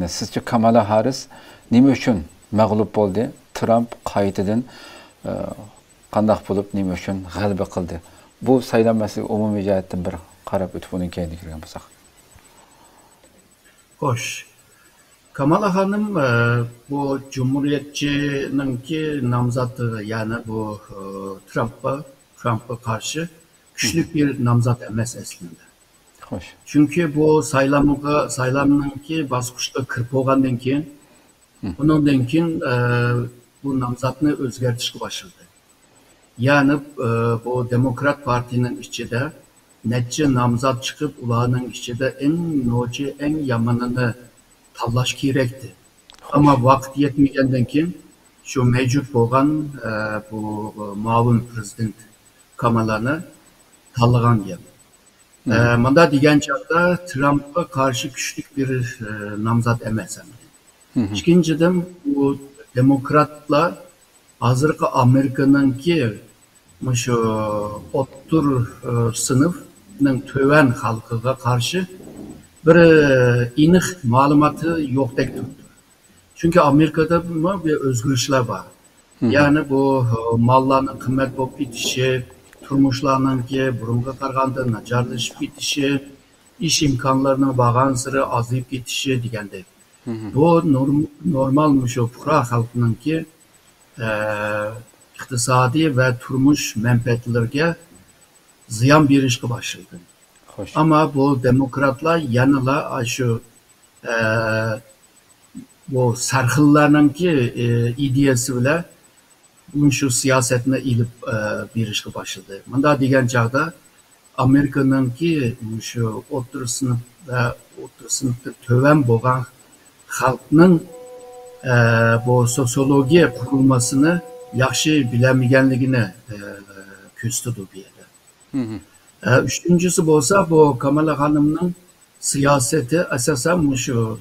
Yani sizce Kamala Harris nima uchun mag'lub bo'ldi? Trump qaytadan qandaq bo'lib nima uchun g'alaba qildi? Bu saylanmasiga umumiy jihatdan bir qarab o'tib uni keyin kirgan bo'lsak. Xo'sh. Kamala Hanım bu Cumhuriyetçininki namzatı yani bu Trump'a karşı güçlü bir namzat emas aslında. Xo'sh. Çünkü bu saylamınki basqıçta kirib bo'lgandan keyin bundan keyin bu namzatni o'zgartirishga başladı. Yani bu Demokrat Parti'nin içinde neçe namzat çıkıp ularning içinde en yamanını tanlash kerakdi. Ama vaqt yetmagenden keyin şu mevcut bo'lgan bu muavin prezident Kamala'ni tanlagan gap. Manda degan chaqda Trump'a karşı güçlü bir namzat emas. İkinciden bu demokratlar hozirgi Amerikanınki şu o'ttir sınıfning töven halkıga karşı bir aniq ma'lumoti yo'qdek turibdi. Çünkü Amerika'da bir özgürlükler var. Yani bu mallarning qimmat bo'lib ketishi, turmuşlarninki burunga qaraganda nacharlashib ketishi, ish imkonlarining borgan sari ozayib ketishi degandek. Bu normal shu fuqaro xalqninki iqtisodiy va turmush manfaatlariga ziyon berishga boshladi. Ama bu demokratlar yanıla şu bu sarxillarninki ideyasi bilan şu siyasetine ilip berishga başladı. Bunda degan chaqda Amerikanınki şu o'rta sinf va o'rta sinfda töven bo'lgan xalqning bu sosyologiya qurilmasini yaxshi bilamaganligini ko'rsatdi bu yerda. Üçüncüsü bo'lsa bu Kamala Hanım'ның siyaseti asasen şu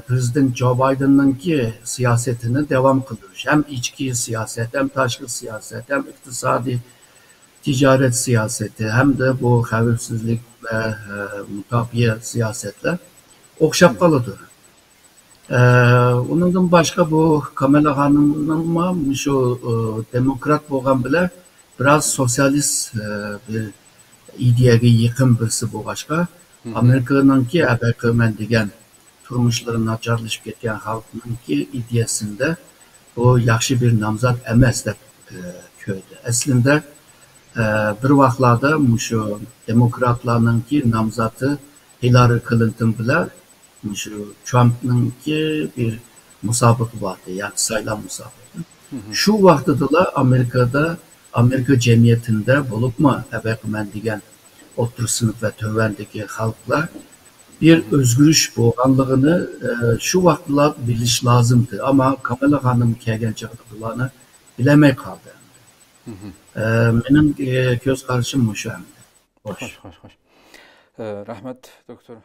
Prezident Joe Biden'ninki siyasetini devam kılıyor. Hem içki siyaset, hem taşkı siyaset, hem iktisadi ticaret siyaseti, hem de bu xavfsizlik ve mutafiye siyasetler okşap kalıdır. Ondan başka bu Kamala Hanım'ın şu demokrat bo'lgan bile biraz sosyalist bir ideyege yakın birisi bu başka. Amerika'nınki əbəqəmən degan turmuşları nacharlashib ketgan xalqninki ideyasında o yaxshi bir namzat emas deb ko'rdi. Aslında bir vaqtlarda şu demokratlarninki namzati Hillary Clinton bilan şu Trump'ninki bir musobaqa vardı, yani saylan musobaqasi. Şu vaqtida Amerika cemiyetinde bo'libmi əbəqəmən degan o'rta sinf ve tövendeki halklar bir özgürlük bo'lganligini şu vaqtlar bilish lazımdı. Ama Kamala Hanım kelgan chaqda bularni bilamay qoldi. Mening ko'z qarashim shu. Xo'sh. Rahmat doktor.